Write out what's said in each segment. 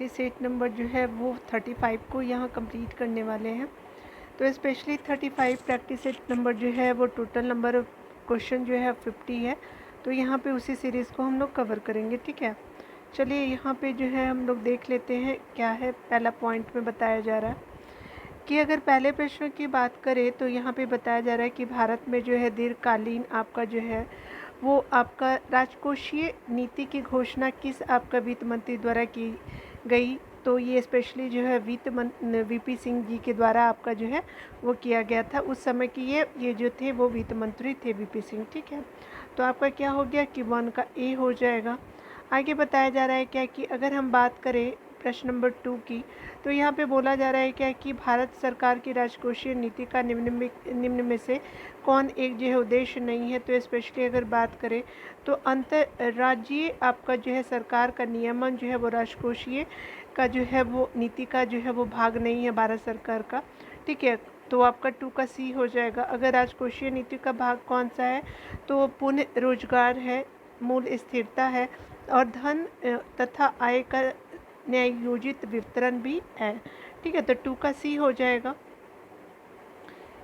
Practice set number जो है वो 35 को यहाँ कंप्लीट करने वाले हैं। तो स्पेशली 35 प्रैक्टिस सेट नंबर जो है वो टोटल नंबर ऑफ क्वेश्चन जो है 50 है। तो यहाँ पे उसी सीरीज़ को हम लोग कवर करेंगे, ठीक है। चलिए यहाँ पे जो है हम लोग देख लेते हैं क्या है। पहला पॉइंट में बताया जा रहा है कि अगर पहले प्रश्न की बात करें तो यहाँ पे बताया जा रहा है कि भारत में जो है दीर्घकालीन आपका जो है वो आपका राजकोषीय नीति की घोषणा किस आपका वित्त मंत्री द्वारा की गई। तो ये स्पेशली जो है वीपी सिंह जी के द्वारा आपका जो है वो किया गया था। उस समय की ये जो थे वो वित्त मंत्री थे वीपी सिंह, ठीक है। तो आपका क्या हो गया कि 1 का ए हो जाएगा। आगे बताया जा रहा है क्या कि अगर हम बात करें प्रश्न नंबर 2 की, तो यहाँ पे बोला जा रहा है क्या कि भारत सरकार की राजकोषीय नीति का निम्न में से कौन एक जो है उद्देश्य नहीं है। तो स्पेशली अगर बात करें तो अंतर्राज्यीय आपका जो है सरकार का नियमन जो है वो राजकोषीय का जो है वो नीति का जो है वो भाग नहीं है भारत सरकार का, ठीक है। तो आपका 2 का सी हो जाएगा। अगर राजकोषीय नीति का भाग कौन सा है तो पुनः रोजगार है, मूल स्थिरता है और धन तथा आय का न्यायोजित वितरण भी है, ठीक है। तो 2 का सी हो जाएगा।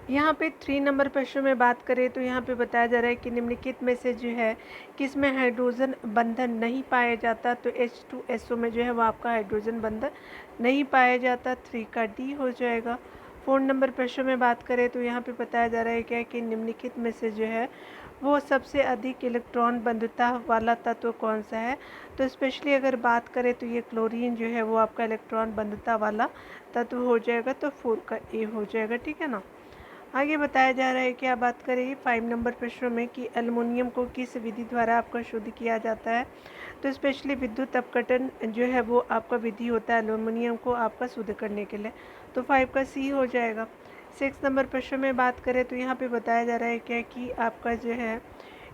यहाँ पे 3 नंबर प्रश्न में बात करें तो यहाँ पे बताया जा रहा है कि निम्नलिखित में से जो है किस में हाइड्रोजन बंधन नहीं पाया जाता। तो H2SO में जो है वो आपका हाइड्रोजन बंधन नहीं पाया जाता। 3 का डी हो जाएगा। 4 नंबर प्रश्न में बात करें तो यहाँ पे बताया जा रहा है क्या कि निम्नलिखित में से जो है वो सबसे अधिक इलेक्ट्रॉन बंधुता वाला तत्व कौन सा है। तो स्पेशली अगर बात करें तो ये क्लोरीन जो है वो आपका इलेक्ट्रॉन बंधुता वाला तत्व हो जाएगा। तो 4 का ए हो जाएगा, ठीक है ना। आगे बताया जा रहा है क्या बात करें 5 नंबर प्रश्नों में कि एल्युमिनियम को किस विधि द्वारा आपका शुद्ध किया जाता है। तो स्पेशली विद्युत अपघटन जो है वो आपका विधि होता है एल्युमिनियम को आपका शुद्ध करने के लिए। तो 5 का सी हो जाएगा। 6 नंबर प्रश्न में बात करें तो यहाँ पे बताया जा रहा है क्या कि आपका जो है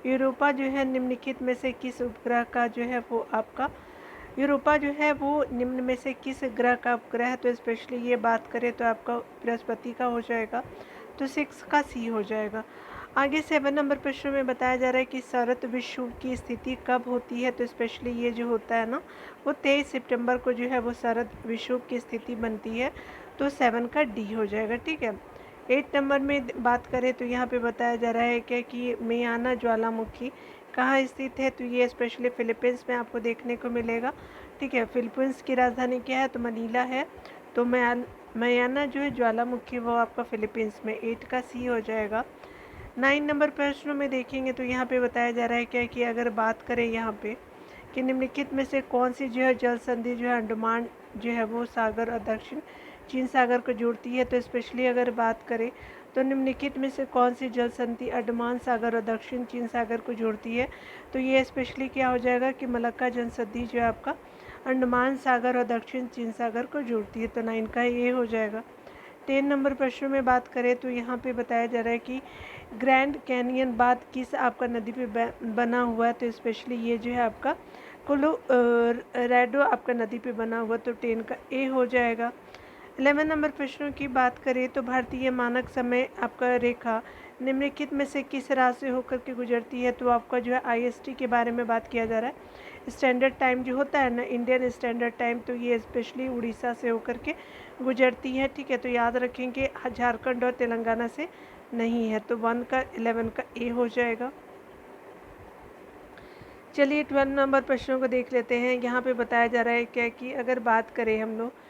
यूरोपा जो है निम्नलिखित में से किस उपग्रह का जो है वो आपका यूरोपा जो है वो निम्न में से किस ग्रह का उपग्रह है। तो स्पेशली ये बात करें तो आपका बृहस्पति का हो जाएगा। तो 6 का सी हो जाएगा। आगे 7 नंबर प्रश्न में बताया जा रहा है कि शरद विषुव की स्थिति कब होती है। तो स्पेशली ये जो होता है ना वो 23 सितंबर को जो है वो शरद विषुव की स्थिति बनती है। तो 7 का डी हो जाएगा, ठीक है। 8 नंबर में बात करें तो यहाँ पे बताया जा रहा है क्या कि मेयाना ज्वालामुखी कहाँ स्थित है। तो ये स्पेशली फिलीपींस में आपको देखने को मिलेगा, ठीक है। फिलीपींस की राजधानी क्या है तो मनीला है। तो मयाना जो है ज्वालामुखी वो आपका फिलीपींस में। 8 का सी हो जाएगा। 9 नंबर प्रश्नों में देखेंगे तो यहाँ पे बताया जा रहा है क्या कि अगर बात करें यहाँ पे कि निम्नलिखित में से कौन सी जो है जल संधि जो है अंडमान जो है वो सागर और दक्षिण चीन सागर को जोड़ती है। तो स्पेशली अगर बात करें तो निम्नलिखित में से कौन सी जल संधि अंडमान सागर और दक्षिण चीन सागर को जोड़ती है। तो ये स्पेशली क्या हो जाएगा कि मलक्का जल संधि जो है आपका अंडमान सागर और दक्षिण चीन सागर को जोड़ती है। तो 9 का ये हो जाएगा। 10 नंबर प्रश्न में बात करें तो यहाँ पे बताया जा रहा है कि ग्रैंड कैनियन बात किस आपका नदी पे बना हुआ है। तो स्पेशली ये जो है आपका कोलोराडो आपका नदी पे बना हुआ। तो 10 का ए हो जाएगा। 11 नंबर प्रश्नों की बात करें तो भारतीय मानक समय आपका रेखा निम्नलिखित में से किस राज्य से होकर के गुजरती है। तो आपका जो है IST के बारे में बात किया जा रहा है। स्टैंडर्ड टाइम जो होता है ना इंडियन स्टैंडर्ड टाइम, तो ये स्पेशली उड़ीसा से होकर के गुजरती है, ठीक है। तो याद रखेंगे झारखंड और तेलंगाना से नहीं है। तो 1 का 11 का ए हो जाएगा। चलिए 12 नंबर प्रश्नों को देख लेते हैं। यहाँ पे बताया जा रहा है क्या कि अगर बात करें हम लोग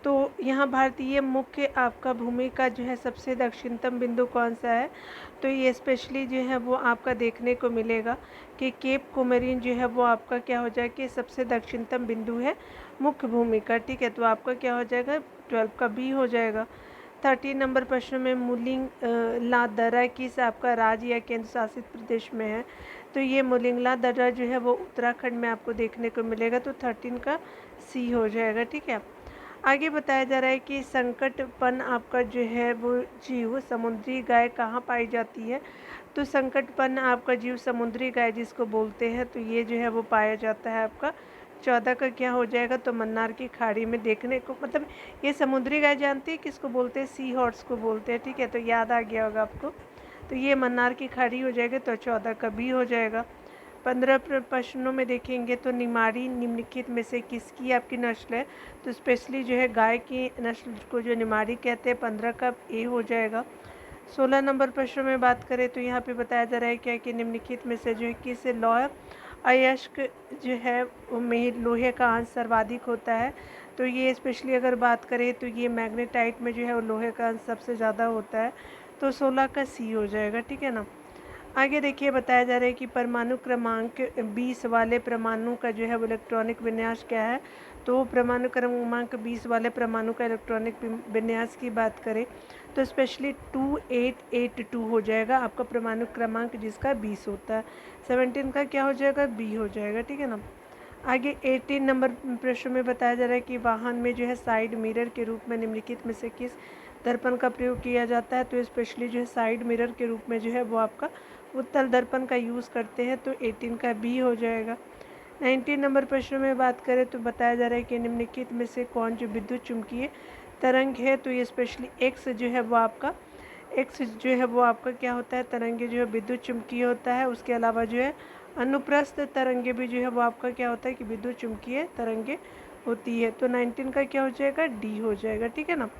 तो यहाँ भारतीय मुख्य आपका भूमि का जो है सबसे दक्षिणतम बिंदु कौन सा है। तो ये स्पेशली जो है वो आपका देखने को मिलेगा कि केप कोमरिन जो है वो आपका क्या हो जाएगा कि सबसे दक्षिणतम बिंदु है मुख्य भूमि का, ठीक है। तो आपका क्या हो जाएगा 12 का बी हो जाएगा। 13 नंबर प्रश्न में मुलिंग ला दर्रा किस आपका राज्य या केंद्र शासित प्रदेश में है। तो ये मुलिंगला दर्रा जो है वो उत्तराखंड में आपको देखने को मिलेगा। तो 13 का सी हो जाएगा, ठीक है। आगे बताया जा रहा है कि संकटपन आपका जो है वो जीव समुद्री गाय कहाँ पाई जाती है। तो संकटपन आपका जीव समुद्री गाय जिसको बोलते हैं तो ये जो है वो पाया जाता है आपका 14 का क्या हो जाएगा तो मन्नार की खाड़ी में देखने को, मतलब ये समुद्री गाय जानती है किसको बोलते हैं, सी हॉर्स को बोलते हैं, ठीक है। तो याद आ गया होगा आपको। तो ये मन्नार की खाड़ी हो जाएगा। तो 14 का बी हो जाएगा। 15 प्रश्नों में देखेंगे तो निमाड़ी निम्नलिखित में से किसकी आपकी नस्ल है, तो स्पेशली जो है गाय की नस्ल को जो निमाड़ी कहते हैं, 15 का ए हो जाएगा। 16 नंबर प्रश्न में बात करें तो यहाँ पे बताया जा रहा है क्या कि निम्नलिखित में से जो है किस लौह अयस्क जो है में लोहे का अंश सर्वाधिक होता है, तो ये स्पेशली अगर बात करें तो ये मैग्नेटाइट में जो है वो लोहे का अंश सबसे ज़्यादा होता है, तो 16 का सी हो जाएगा, ठीक है ना। आगे देखिए बताया जा रहा है कि परमाणु क्रमांक 20 वाले परमाणु का जो है वो इलेक्ट्रॉनिक विन्यास क्या है, तो परमाणु क्रमांक 20 वाले परमाणु का इलेक्ट्रॉनिक विन्यास की बात करें तो स्पेशली 2882 हो जाएगा आपका परमाणु क्रमांक जिसका 20 होता है। 17 का क्या हो जाएगा, बी हो जाएगा, ठीक है ना। आगे 18 नंबर प्रश्न में बताया जा रहा है कि वाहन में जो है साइड मिरर के रूप में निम्नलिखित में से किस दर्पण का प्रयोग किया जाता है, तो स्पेशली जो है साइड मिरर के रूप में जो है वो आपका उत्तल दर्पण का यूज़ करते हैं, तो 18 का बी हो जाएगा। 19 नंबर प्रश्न में बात करें तो बताया जा रहा है कि निम्नलिखित में से कौन जो विद्युत चुम्बकीय तरंग है, तो ये स्पेशली एक्स जो है वो आपका क्या होता है, तरंगे जो है विद्युत चुम्बकीय होता है। उसके अलावा जो है अनुप्रस्थ तरंगे भी जो है वो आपका क्या होता है कि विद्युत चुम्बकीय तरंगे होती है, तो 19 का क्या हो जाएगा, डी हो जाएगा, ठीक है ना।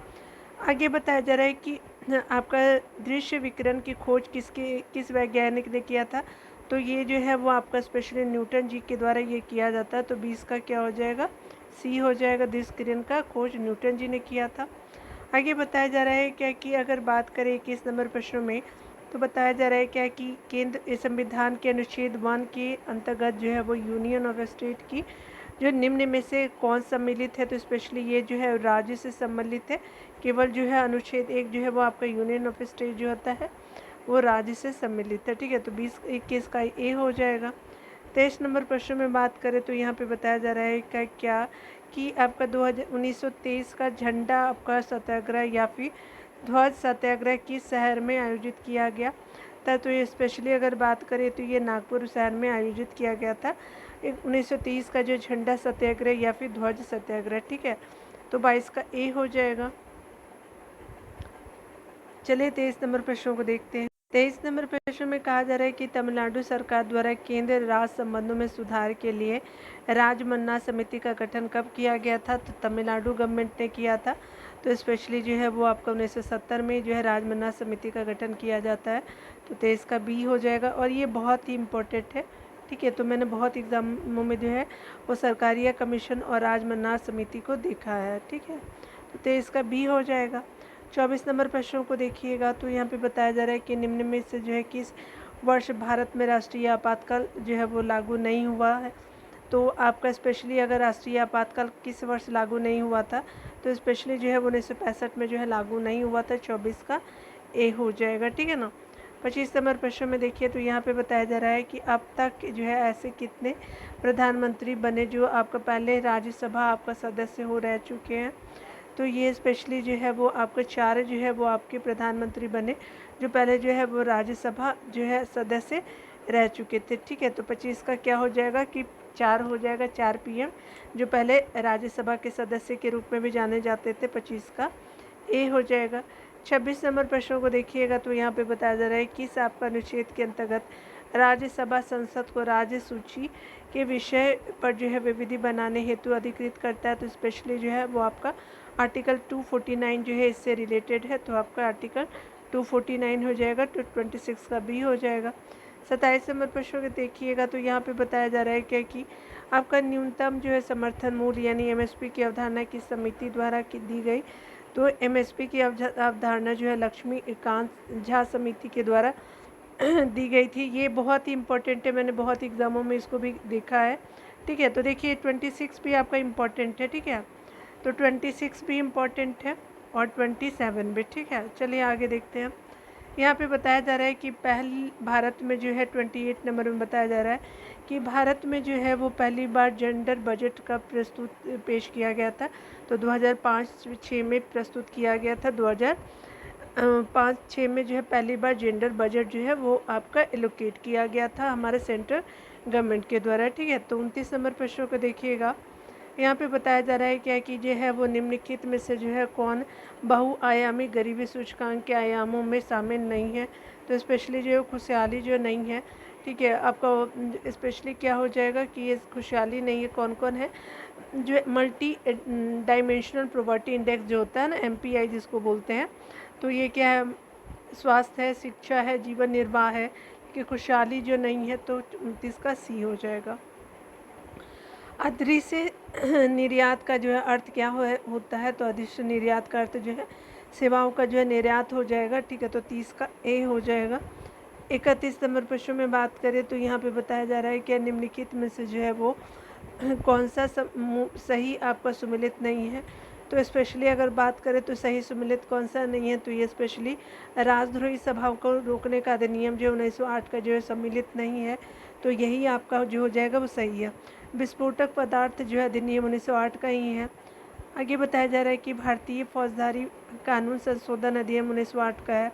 आगे बताया जा रहा है कि आपका दृश्य विकिरण की खोज किस वैज्ञानिक ने किया था, तो ये जो है वो आपका स्पेशली न्यूटन जी के द्वारा ये किया जाता है, तो 20 का क्या हो जाएगा, सी हो जाएगा। दृश्य किरण का खोज न्यूटन जी ने किया था। आगे बताया जा रहा है क्या कि अगर बात करें 21 नंबर प्रश्न में तो बताया जा रहा है क्या कि केंद्र संविधान के अनुच्छेद 1 के अंतर्गत जो है वो यूनियन ऑफ स्टेट की जो निम्न में से कौन सम्मिलित है, तो स्पेशली ये जो है राज्य से सम्मिलित है। केवल जो है अनुच्छेद 1 जो है वो आपका यूनियन ऑफ स्टेट जो होता है वो राज्य से सम्मिलित है, ठीक है, तो 20-21 का ए हो जाएगा। 23 नंबर प्रश्न में बात करें तो यहाँ पे बताया जा रहा है क्या कि आपका 1923 का झंडा आपका सत्याग्रह या फिर ध्वज सत्याग्रह किस शहर में आयोजित किया गया था, तो ये स्पेशली अगर बात करें तो ये नागपुर शहर में आयोजित किया गया था 1930 का जो झंडा सत्याग्रह या फिर ध्वज सत्याग्रह, ठीक है, तो 22 का ए हो जाएगा। चलिए 23 नंबर प्रश्नों को देखते हैं। 23 नंबर प्रश्न में कहा जा रहा है कि तमिलनाडु सरकार द्वारा केंद्र राज्य संबंधों में सुधार के लिए राजमन्ना समिति का गठन कब किया गया था, तो तमिलनाडु गवर्नमेंट ने किया था, तो स्पेशली जो है वो आपका 1970 में जो है राजमन्ना समिति का गठन किया जाता है, तो 23 का बी हो जाएगा। और ये बहुत ही इम्पोर्टेंट है, ठीक है, तो मैंने बहुत एग्जामों में जो है वो सरकारिया कमीशन और राजमन्ना समिति को देखा है, ठीक है, तो 23 का बी हो जाएगा। 24 नंबर प्रश्नों को देखिएगा तो यहाँ पे बताया जा रहा है कि निम्न में से जो है किस वर्ष भारत में राष्ट्रीय आपातकाल जो है वो लागू नहीं हुआ है, तो आपका स्पेशली अगर राष्ट्रीय आपातकाल किस वर्ष लागू नहीं हुआ था, तो स्पेशली जो है 1965 में जो है लागू नहीं हुआ था, 24 का ए हो जाएगा, ठीक है ना। 25 नंबर प्रश्न में देखिए तो यहाँ पे बताया जा रहा है कि अब तक जो है ऐसे कितने प्रधानमंत्री बने जो आपका पहले राज्यसभा आपका सदस्य हो रह चुके हैं, तो ये स्पेशली जो है वो आपके 4 जो है वो आपके प्रधानमंत्री बने जो पहले जो है वो राज्यसभा जो है सदस्य रह चुके थे, ठीक है, तो 25 का क्या हो जाएगा कि 4 हो जाएगा, 4 पीएम जो पहले राज्यसभा के सदस्य के रूप में भी जाने जाते थे, 25 का ए हो जाएगा। 26 नंबर प्रश्नों को देखिएगा तो यहाँ पे बताया जा रहा है किस आपका अनुच्छेद के अंतर्गत राज्यसभा संसद को राज्य सूची के विषय पर जो है विधि बनाने हेतु अधिकृत करता है, तो स्पेशली जो है वो आपका आर्टिकल 249 जो है इससे रिलेटेड है, तो आपका आर्टिकल 249 हो जाएगा, तो 26 का बी हो जाएगा। 27 नंबर प्रश्न को देखिएगा तो यहाँ पे बताया जा रहा है क्या कि आपका न्यूनतम जो है समर्थन मूल्य यानी एमएसपी की अवधारणा किस समिति द्वारा दी गई, तो एमएसपी की अवधारणा जो है लक्ष्मीकांत झा समिति के द्वारा दी गई थी। ये बहुत ही इम्पोर्टेंट है, मैंने बहुत एग्जामों में इसको भी देखा है, ठीक है, तो देखिए 26 भी आपका इम्पोर्टेंट है, ठीक है, तो 26 भी इम्पोर्टेंट है और 27 भी, ठीक है। चलिए आगे देखते हैं। यहाँ पे बताया जा रहा है कि पहली भारत में जो है 28 नंबर में बताया जा रहा है कि भारत में जो है वो पहली बार जेंडर बजट का पेश किया गया था, तो 2005-06 में प्रस्तुत किया गया था, 2005-06 में जो है पहली बार जेंडर बजट जो है वो आपका एलोकेट किया गया था हमारे सेंट्रल गवर्नमेंट के द्वारा, ठीक है। तो 29 नंबर प्रश्नों को देखिएगा, यहाँ पे बताया जा रहा है क्या कि जो है वो निम्नलिखित में से जो है कौन बहुआयामी गरीबी सूचकांक के आयामों में शामिल नहीं है, तो स्पेशली जो है खुशहाली जो नहीं है ठीक है, आपका स्पेशली क्या हो जाएगा कि ये खुशहाली नहीं है, कौन कौन है जो मल्टी डायमेंशनल पॉवर्टी इंडेक्स जो होता है ना, MPI जिसको बोलते हैं, तो ये क्या है, स्वास्थ्य है, शिक्षा है, जीवन निर्वाह है, कि खुशहाली जो नहीं है, तो 29 का सी हो जाएगा। अदृश्य निर्यात का जो है अर्थ क्या होता है, तो अदृश्य निर्यात का अर्थ जो है सेवाओं का जो है निर्यात हो जाएगा। ठीक है, तो 30 का ए हो जाएगा। 31 नंबर प्रश्न में बात करें तो यहाँ पे बताया जा रहा है कि निम्नलिखित में से जो है वो कौन सा सही आपका सुमिलित नहीं है। तो स्पेशली अगर बात करें तो सही सुमिलित कौन सा नहीं है, तो ये स्पेशली राजद्रोही सभाओं को रोकने का अधिनियम जो 1908 का जो है सम्मिलित नहीं है, तो यही आपका जो हो जाएगा वो सही है। विस्फोटक पदार्थ जो है अधिनियम 1908 का ही है। आगे बताया जा रहा है कि भारतीय फौजदारी कानून संशोधन अधिनियम 1908 का है।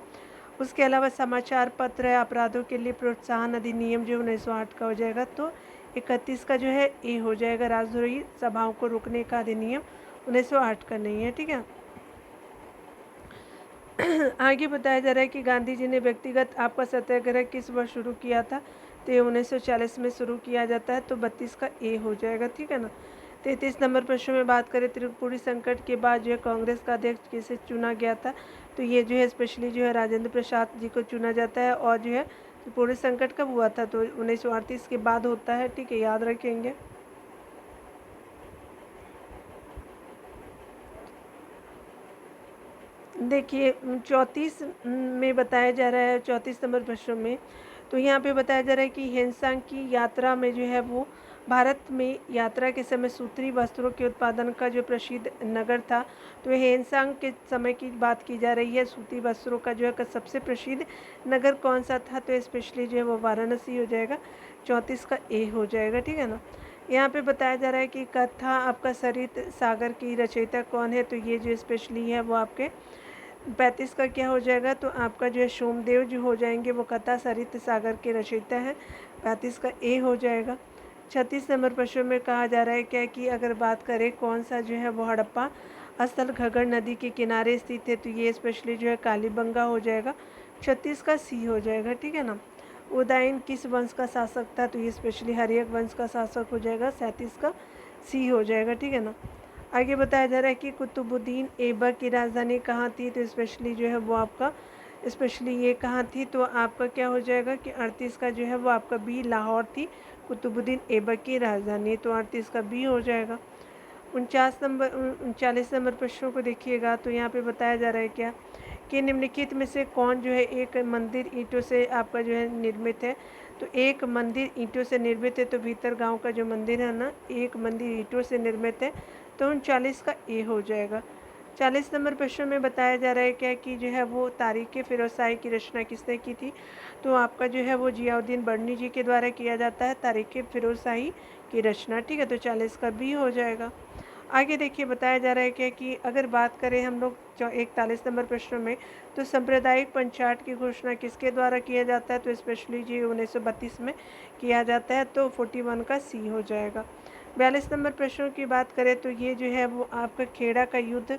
उसके अलावा समाचार पत्र अपराधों के लिए प्रोत्साहन अधिनियम जो 1908 का हो जाएगा। तो 31 का जो है ए हो जाएगा, राजद्रोही सभाओं को रोकने का अधिनियम 1908 का नहीं है। ठीक है, आगे बताया जा रहा है कि गांधी जी ने व्यक्तिगत आपका सत्याग्रह किस वर्ष शुरू किया था, तो ये 1940 में शुरू किया जाता है। तो 32 का ए हो जाएगा। ठीक है ना। 33 नंबर प्रश्न में बात करें, त्रिपुरी संकट के बाद जो है कांग्रेस का अध्यक्ष किसे चुना गया था, तो ये जो है स्पेशली जो है राजेंद्र प्रसाद जी को चुना जाता है। और जो है त्रिपुरी संकट कब हुआ था, तो 1938 के बाद होता है। ठीक है, याद रखेंगे। देखिए 34 में बताया जा रहा है, 34 नंबर प्रश्न में, तो यहाँ पे बताया जा रहा है कि हेनसांग की यात्रा में जो है वो भारत में यात्रा के समय सूत्री वस्त्रों के उत्पादन का जो प्रसिद्ध नगर था, तो हेनसांग के समय की बात की जा रही है। सूती वस्त्रों का जो है सबसे प्रसिद्ध नगर कौन सा था, तो स्पेशली जो है वो वाराणसी हो जाएगा। 34 का ए हो जाएगा। ठीक है ना। यहाँ पे बताया जा रहा है कि कथा आपका सरित सागर की रचयिता कौन है, तो ये जो स्पेशली है वो आपके 35 का क्या हो जाएगा, तो आपका जो है सोमदेव जो हो जाएंगे, वो कथा सरित सागर के रचयिता है। 35 का ए हो जाएगा। 36 नंबर प्रश्न में कहा जा रहा है क्या कि अगर बात करें कौन सा जो है वो हड़प्पा स्थल घग्गर नदी के किनारे स्थित है, तो ये स्पेशली जो है कालीबंगा हो जाएगा। 36 का सी हो जाएगा। ठीक है ना। उदयन किस वंश का शासक था, तो ये स्पेशली हर्यक वंश का शासक हो जाएगा। 37 का सी हो जाएगा। ठीक है ना। आगे बताया जा रहा है कि कुतुबुद्दीन ऐबक की राजधानी कहाँ थी, तो स्पेशली जो है वो आपका स्पेशली ये कहाँ थी, तो आपका क्या हो जाएगा कि 38 का जो है वो आपका बी लाहौर थी कुतुबुद्दीन ऐबक की राजधानी, तो 38 का बी हो जाएगा। 39 नंबर प्रश्नों को देखिएगा, तो यहाँ पे बताया जा रहा है क्या कि निम्नलिखित में से कौन जो है एक मंदिर ईंटों से आपका जो है निर्मित है, तो एक मंदिर ईंटों से निर्मित है, तो भीतर गांव का जो मंदिर है ना, एक मंदिर ईंटों से निर्मित है, तो 39 का ए हो जाएगा। 40 नंबर प्रश्न में बताया जा रहा है क्या कि जो है वो तारीख़ फिरोज शाही की रचना किसने की थी, तो आपका जो है वो जियाउद्दीन बर्नी जी के द्वारा किया जाता है तारीख़ फिरोज शाही की रचना। ठीक है, तो 40 का बी हो जाएगा। आगे देखिए बताया जा रहा है क्या कि अगर बात करें हम लोग 41 नंबर प्रश्न में, तो सांप्रदायिक पंचायत की घोषणा किसके द्वारा किया जाता है, तो स्पेशली जी 1932 में किया जाता है, तो 41 का सी हो जाएगा। 42 नंबर प्रश्नों की बात करें तो ये जो है वो आपका खेड़ा का युद्ध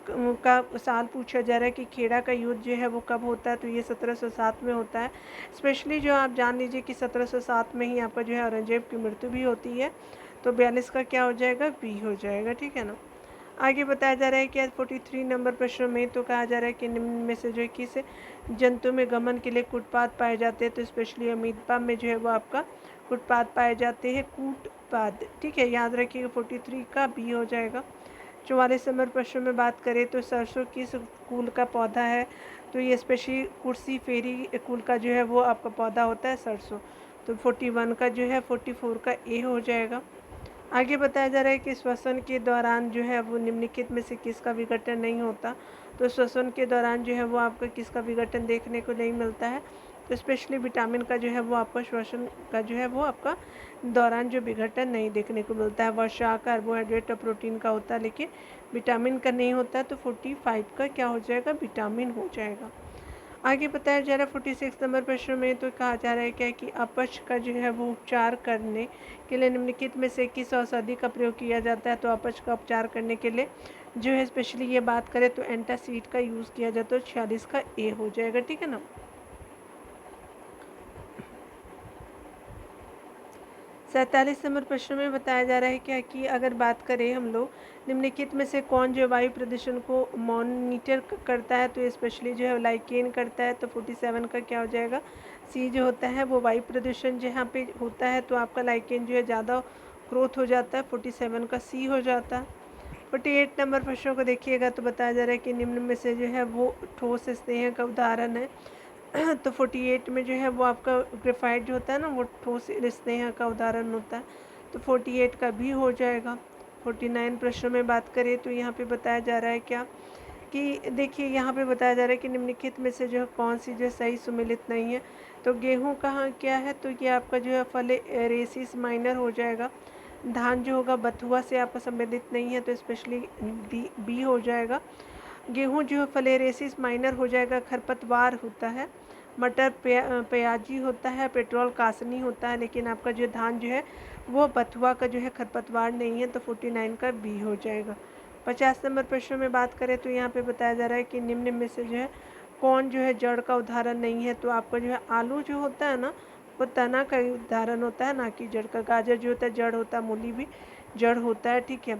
का साल पूछा जा रहा है कि खेड़ा का युद्ध जो है वो कब होता है, तो ये 1707 में होता है। स्पेशली जो आप जान लीजिए कि 1707 में ही आपका जो है औरंगजेब की मृत्यु भी होती है, तो 42 का क्या हो जाएगा, बी हो जाएगा। ठीक है ना। आगे बताया जा रहा है कि 43 नंबर प्रश्न में तो कहा जा रहा है कि निम्न में से जो है किस जंतु में गमन के लिए कूटपाद पाए जाते हैं, तो स्पेशली अमीबा में जो है वो आपका कूटपाद पाए जाते हैं, कूटपाद। ठीक है, याद रखिएगा 43 का बी हो जाएगा। 44 नंबर प्रश्न में बात करें तो सरसों किस कुल का पौधा है, तो ये स्पेशली कुर्सी फेरी कुल का जो है वो आपका पौधा होता है सरसों, तो 41 का जो है 44 का ए हो जाएगा। आगे बताया जा रहा है कि श्वसन के दौरान जो है वो निम्नलिखित में से किसका विघटन नहीं होता, तो श्वसन के दौरान जो है वो आपका किसका विघटन देखने को नहीं मिलता है, तो स्पेशली विटामिन का जो है वो आपका श्वसन का जो है वो आपका दौरान जो विघटन नहीं देखने को मिलता है। वसा कार्बोहाइड्रेट और प्रोटीन का होता है, लेकिन विटामिन का नहीं होता, तो 45 का क्या हो जाएगा, विटामिन हो जाएगा। आगे बताया जा रहा है 46 नंबर प्रश्न में तो कहा जा रहा है क्या कि अपच का जो है वो उपचार करने के लिए निम्नलिखित में से किस औषधि का प्रयोग किया जाता है, तो अपच का उपचार करने के लिए जो है स्पेशली ये बात करें तो एंटासीड का यूज़ किया जाता है, तो 46 का ए हो जाएगा। ठीक है ना। 47 नंबर प्रश्न में बताया जा रहा है क्या कि अगर बात करें हम लोग निम्नलिखित में से कौन जो वायु प्रदूषण को मॉनिटर करता है, तो स्पेशली जो है लाइकेन करता है। तो 47 का क्या हो जाएगा, सी जो होता है वो वायु प्रदूषण जहाँ पे होता है तो आपका लाइकेन जो है ज़्यादा ग्रोथ हो जाता है, 47 का सी हो जाता है। 48 नंबर प्रश्नों को देखिएगा तो बताया जा रहा है कि निम्न में से जो है वो ठोस स्नेह का उदाहरण है। तो 48 में जो है वो आपका ग्रेफाइट जो होता है ना वो ठोस स्नेह का उदाहरण होता है, तो 48 का भी हो जाएगा। 49 प्रश्नों में बात करें तो यहाँ पे बताया जा रहा है क्या कि देखिए यहाँ पे बताया जा रहा है कि निम्नलिखित में से जो है कौन सी जो है सही सुमेलित नहीं है। तो गेहूँ कहाँ क्या है, तो ये आपका जो है फलेरेसिस माइनर हो जाएगा। धान जो होगा बथुआ से आपका संबंधित नहीं है, तो स्पेशली बी हो जाएगा। गेहूँ जो है फलेरेसिस माइनर हो जाएगा, खरपतवार होता है। मटर प्याजी होता है, पेट्रोल कासनी होता है, लेकिन आपका जो धान जो है वो बथुआ का जो है खरपतवार नहीं है, तो 49 का बी हो जाएगा। 50 नंबर प्रश्न में बात करें तो यहाँ पे बताया जा रहा है कि निम्न में से जो है कौन जो है जड़ का उदाहरण नहीं है। तो आपका जो है आलू जो होता है ना वो तना का उदाहरण होता है, ना कि जड़ का। गाजर जो होता है जड़ होता है, मूली भी जड़ होता है, ठीक है।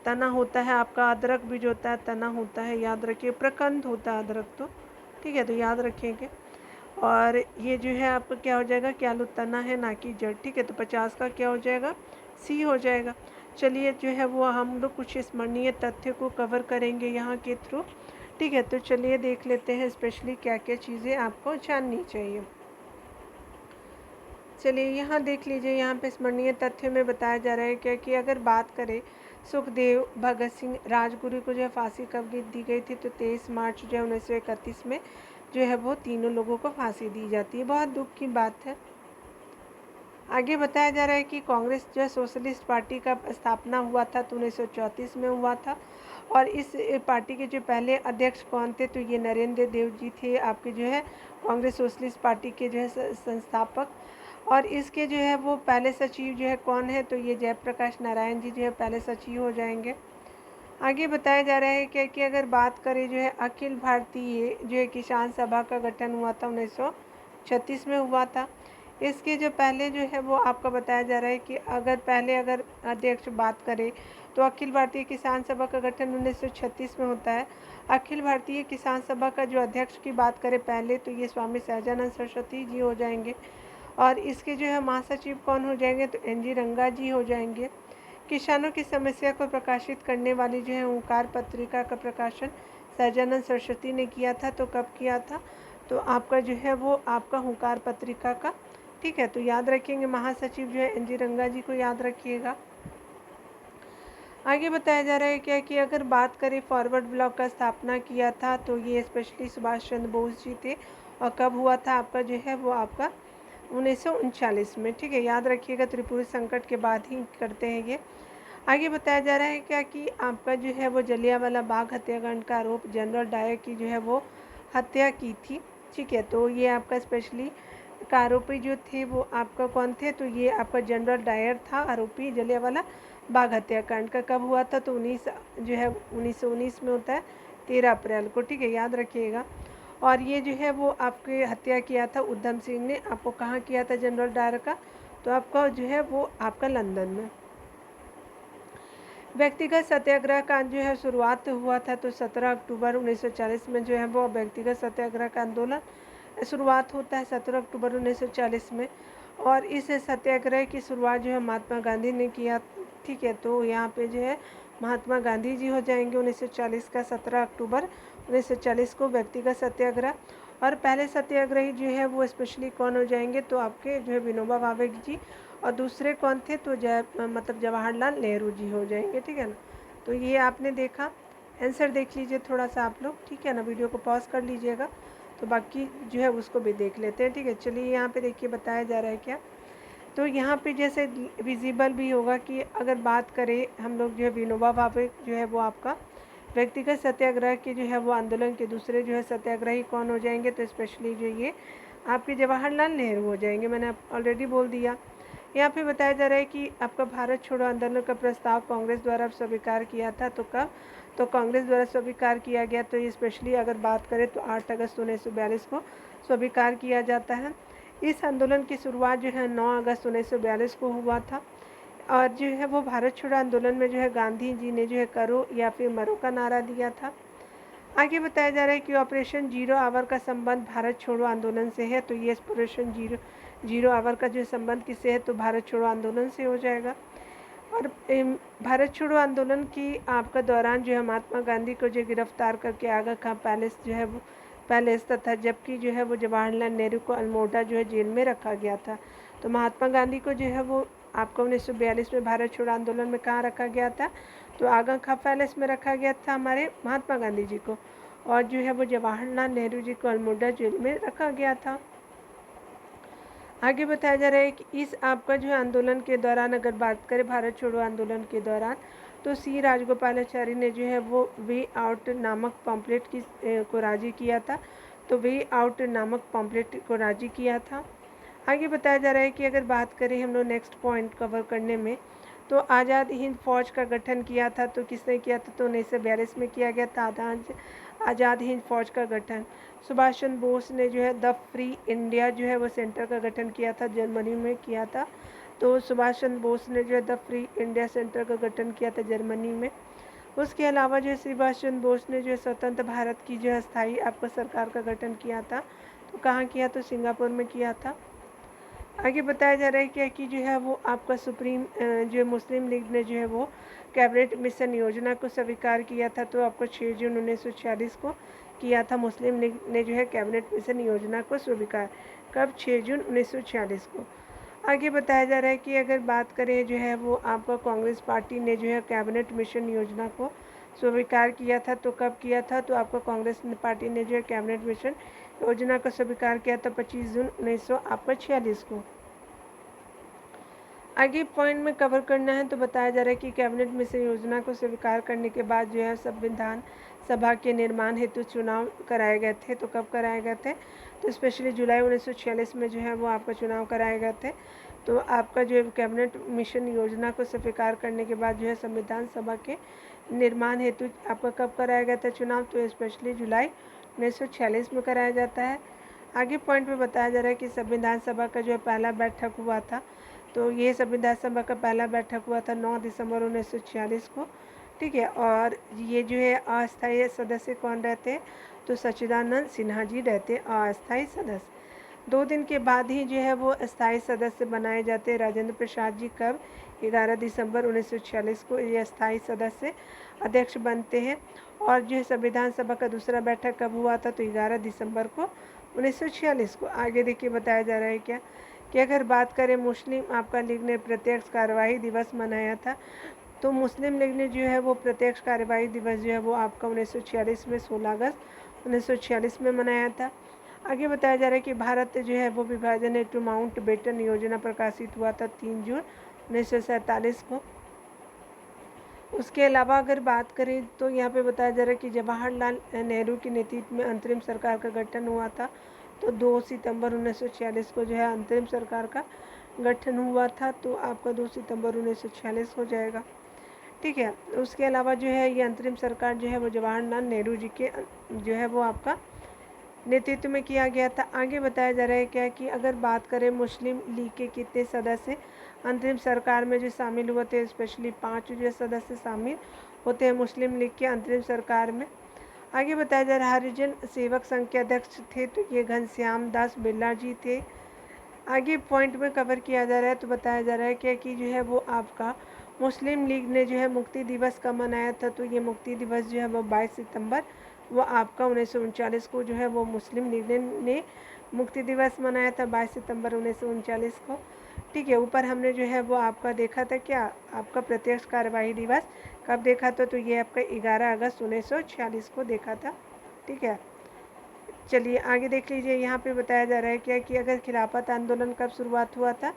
तना होता है आपका अदरक भी जो होता है तना होता है, याद रखिए। प्रकंद होता है अदरक तो, ठीक है, तो याद रखेंगे। और ये जो है आपका क्या हो जाएगा कि आलू तना है ना कि जड़, ठीक है। तो 50 का क्या हो जाएगा, सी हो जाएगा। चलिए जो है वो हम लोग कुछ स्मरणीय तथ्य को कवर करेंगे यहाँ के थ्रू, ठीक है। तो चलिए देख लेते हैं स्पेशली क्या क्या चीज़ें आपको जाननी चाहिए। चलिए यहाँ देख लीजिए, यहाँ पे स्मरणीय तथ्यों में बताया जा रहा है क्या कि अगर बात करें सुखदेव, भगत सिंह, राजगुरु को जो है फांसी कब दी गई थी, तो 23 मार्च जो है 1931 में जो है वो तीनों लोगों को फांसी दी जाती है। बहुत दुख की बात है। आगे बताया जा रहा है कि कांग्रेस जो है सोशलिस्ट पार्टी का स्थापना हुआ था तो 1934 में हुआ था। और इस पार्टी के जो पहले अध्यक्ष कौन थे, तो ये नरेंद्र देव जी थे, आपके जो है कांग्रेस सोशलिस्ट पार्टी के जो है संस्थापक। और इसके जो है वो पहले सचिव जो है कौन है, तो ये जयप्रकाश नारायण जी जो है पहले सचिव हो जाएंगे। आगे बताया जा रहा है क्या कि अगर बात करें जो है अखिल भारतीय जो है किसान सभा का गठन हुआ था 1936 में हुआ था। इसके जो पहले जो है वो आपका बताया जा रहा है कि अगर अध्यक्ष बात करें तो अखिल भारतीय किसान सभा का गठन 1936 में होता है। अखिल भारतीय किसान सभा का जो अध्यक्ष की बात करें पहले, तो ये स्वामी सहजानंद सरस्वती जी हो जाएंगे। और इसके जो है महासचिव कौन हो जाएंगे, तो एन जी रंगा जी हो जाएंगे। किसानों की समस्या को प्रकाशित करने वाली जो है ओंकार पत्रिका का प्रकाशन सहजानंद सरस्वती ने किया था। तो कब किया था, तो आपका जो है वो आपका ओंकार पत्रिका का, ठीक है। तो याद रखेंगे महासचिव जो है एन जी रंगा जी को याद रखिएगा। आगे बताया जा रहा है क्या कि अगर बात करें फॉरवर्ड ब्लॉक का स्थापना किया था, तो ये स्पेशली सुभाष चंद्र बोस जी थे। और कब हुआ था आपका जो है वो आपका 1939 में, ठीक है, याद रखिएगा। त्रिपुरी संकट के बाद ही करते हैं ये। आगे बताया जा रहा है क्या कि आपका जो है वो जलियांवाला बाग हत्याकांड का आरोप जनरल डायर की जो है वो हत्या की थी, ठीक है। तो ये आपका स्पेशली आरोपी जो थे वो आपका कौन थे, तो ये आपका जनरल डायर था आरोपी जलियांवाला बाग हत्याकांड का। कब हुआ था, तो 1919 में होता है, 13 अप्रैल को, ठीक है, याद रखिएगा। और ये जो है वो आपके हत्या किया था उधम सिंह ने। आपको कहाँ किया था जनरल डायर का, तो आपका जो है वो आपका लंदन में। व्यक्तिगत सत्याग्रह का जो है शुरुआत हुआ था, तो 17 अक्टूबर 1940 में जो है वो व्यक्तिगत सत्याग्रह का आंदोलन शुरुआत होता है 17 अक्टूबर 1940 में। और इस सत्याग्रह की शुरुआत जो है महात्मा गांधी ने किया, ठीक है। तो यहाँ पे जो है महात्मा गांधी जी हो जाएंगे 1940 का 17 अक्टूबर 1940 को व्यक्तिगत सत्याग्रह। और पहले सत्याग्रही जो है वो स्पेशली कौन हो जाएंगे, तो आपके जो है विनोबा भावे जी। और दूसरे कौन थे, तो जवाहरलाल नेहरू जी हो जाएंगे, ठीक है ना। तो ये आपने देखा, आंसर देख लीजिए थोड़ा सा आप लोग, ठीक है ना। वीडियो को पॉज कर लीजिएगा, तो बाकी जो है उसको भी देख लेते हैं, ठीक है। चलिए यहाँ पे देखिए बताया जा रहा है क्या, तो यहाँ पे जैसे विजिबल भी होगा कि अगर बात करें हम लोग जो है विनोबा भावे जो है वो आपका व्यक्तिगत सत्याग्रह के जो है वो आंदोलन के दूसरे जो है सत्याग्रही कौन हो जाएंगे, तो स्पेशली जो ये आपके जवाहरलाल नेहरू हो जाएंगे, मैंने ऑलरेडी बोल दिया। यहाँ पे बताया जा रहा है कि आपका भारत छोड़ो आंदोलन का प्रस्ताव कांग्रेस द्वारा स्वीकार किया था, तो कब, तो कांग्रेस द्वारा स्वीकार किया गया। तो ये स्पेशली अगर बात करें तो 8 अगस्त 1942 को स्वीकार किया जाता है। इस आंदोलन की शुरुआत जो है 9 अगस्त 1942 को हुआ था और जो है वो भारत छोड़ो आंदोलन में जो है गांधी जी ने जो है करो या फिर मरो का नारा दिया था। आगे बताया जा रहा है कि ऑपरेशन जीरो आवर का संबंध भारत छोड़ो आंदोलन से है, तो ये ऑपरेशन जीरो आवर का जो संबंध किससे है, तो भारत छोड़ो आंदोलन से हो जाएगा। और भारत छोड़ो आंदोलन की आपका दौरान जो है महात्मा गांधी को जो गिरफ्तार करके आगा खां पैलेस जो है वो पैलेस तथा जबकि जो है वो जवाहरलाल नेहरू को अल्मोड़ा जो है जेल में रखा गया था। तो महात्मा गांधी को जो है वो आपको 1942 में भारत छोड़ो आंदोलन में कहाँ रखा गया था, तो आगा खां पैलेस में रखा गया था हमारे महात्मा गांधी जी को, और जो है वो जवाहरलाल नेहरू जी को अल्मोड़ा जेल में रखा गया था। आगे बताया जा रहा है कि इस आपका जो है आंदोलन के दौरान अगर बात करें भारत छोड़ो आंदोलन के दौरान, तो सी राजगोपालाचारी ने जो है वो वे आउट नामक पॉम्पलेट को राजी किया था। तो वे आउट नामक पॉम्पलेट को राजी किया था। आगे बताया जा रहा है कि अगर बात करें हम लोग नेक्स्ट पॉइंट कवर करने में, तो आज़ाद हिंद फौज का गठन किया था। तो किसने किया था, तो 1942 में किया गया था आज़ाद हिंद फौज का गठन। सुभाष चंद्र बोस ने जो है द फ्री इंडिया जो है वो सेंटर का गठन किया था, जर्मनी में किया था। तो सुभाष चंद्र बोस ने जो है द फ्री इंडिया सेंटर का गठन किया था जर्मनी में। उसके अलावा जो है सुभाष चंद्र बोस ने जो है स्वतंत्र भारत की जो है स्थायी आपका सरकार का गठन किया था। तो कहाँ किया, तो सिंगापुर में किया था। आगे बताया जा रहा है क्या कि जो है वो आपका सुप्रीम जो मुस्लिम लीग ने जो है वो कैबिनेट मिशन योजना को स्वीकार किया था। तो आपको 6 जून 1946 को किया था मुस्लिम लीग ने जो है कैबिनेट मिशन योजना को स्वीकार, कब, 6 जून 1946 को। आगे बताया जा रहा है कि अगर बात करें जो है वो आपका कांग्रेस पार्टी ने जो है कैबिनेट मिशन योजना को स्वीकार किया था। तो कब किया था, तो आपका कांग्रेस पार्टी ने जो है कैबिनेट मिशन योजना को स्वीकार किया था 25 जून 1946 को। आगे पॉइंट में कवर करना है तो बताया जा रहा है कि कैबिनेट मिशन योजना को स्वीकार करने के बाद जो है संविधान सभा के निर्माण हेतु चुनाव कराए गए थे। तो कब कराए गए थे, तो स्पेशली जुलाई 1946 में जो है वो आपका चुनाव कराए गए थे। तो आपका जो है कैबिनेट मिशन योजना को स्वीकार करने के बाद जो है संविधान सभा के निर्माण हेतु आपका कब कराया गया था चुनाव, तो स्पेशली जुलाई 1946 में कराया जाता है। आगे पॉइंट में बताया जा रहा है कि संविधान सभा का जो है पहला बैठक हुआ था। तो ये संविधान सभा का पहला बैठक हुआ था 9 दिसंबर 1946 को, ठीक है। और ये जो है अस्थायी सदस्य कौन रहते हैं, तो सच्चिदानंद सिन्हा जी रहते हैं अस्थायी सदस्य। 2 दिन के बाद ही जो है वो अस्थायी सदस्य बनाए जाते हैं राजेंद्र प्रसाद जी, कब, 11 दिसंबर 1946 को ये अस्थायी सदस्य अध्यक्ष बनते हैं। और जो है संविधान सभा का दूसरा बैठक कब हुआ था, तो 11 दिसंबर को 1946 को। आगे देखिए बताया जा रहा है क्या कि अगर बात करें मुस्लिम आपका लीग ने प्रत्यक्ष कार्यवाही दिवस मनाया था। तो मुस्लिम लीग ने जो है वो प्रत्यक्ष कार्यवाही दिवस जो है वो आपका 1946 में 16 अगस्त 1946 में मनाया था। आगे बताया जा रहा है कि भारत जो है वो विभाजन हेतु माउंट बेटन योजना प्रकाशित हुआ था 3 जून 1947 को। उसके अलावा अगर बात करें तो यहाँ पे बताया जा रहा है कि जवाहरलाल नेहरू के नेतृत्व में अंतरिम सरकार का गठन हुआ था। तो 2 सितंबर 1946 को जो है अंतरिम सरकार का गठन हुआ था। तो आपका 2 सितंबर 1946 हो जाएगा, ठीक है। उसके अलावा जो है ये अंतरिम सरकार जो है वो जवाहरलाल नेहरू जी के जो है वो आपका नेतृत्व में किया गया था। आगे बताया जा रहा है क्या कि अगर बात करें मुस्लिम लीग के कितने सदस्य अंतरिम सरकार में जो शामिल हुए थे, स्पेशली 5 जो सदस्य शामिल होते हैं मुस्लिम लीग के अंतरिम सरकार में। आगे बताया जा रहा है हरिजन सेवक संघ के अध्यक्ष थे, तो ये घनश्याम दास बिरला जी थे। आगे पॉइंट में कवर किया जा रहा है तो बताया जा रहा है क्या कि जो है वो आपका मुस्लिम लीग ने जो है मुक्ति दिवस कब मनाया था। तो ये मुक्ति दिवस जो है वो 22 सितंबर वो आपका 1939 को जो है वो मुस्लिम लीग ने मुक्ति दिवस मनाया था 22 सितंबर 1939 को, ठीक है। ऊपर हमने जो है वो आपका देखा था क्या, आपका प्रत्यक्ष कार्यवाही दिवस कब देखा था, तो ये आपका 11 अगस्त 1946 को देखा था, ठीक है। चलिए आगे देख लीजिए। यहाँ पे बताया जा रहा है क्या कि अगर खिलाफत आंदोलन कब शुरुआत हुआ था,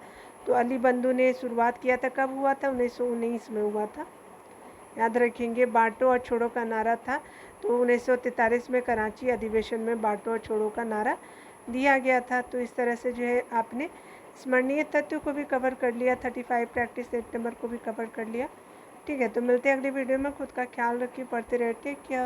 तो अली बंधु ने शुरुआत किया था, कब हुआ था, 1919 में हुआ था, याद रखेंगे। बांटो और छोड़ो का नारा था। तो 1943 में कराची अधिवेशन में बांटो और छोड़ो का नारा दिया गया था। तो इस तरह से जो है आपने स्मरणीय तथ्यों को भी कवर कर लिया, 35 प्रैक्टिस सेप्टेम्बर को भी कवर कर लिया, ठीक है। तो मिलते हैं अगली वीडियो में। खुद का ख्याल रखिए, पढ़ते रहते क्या।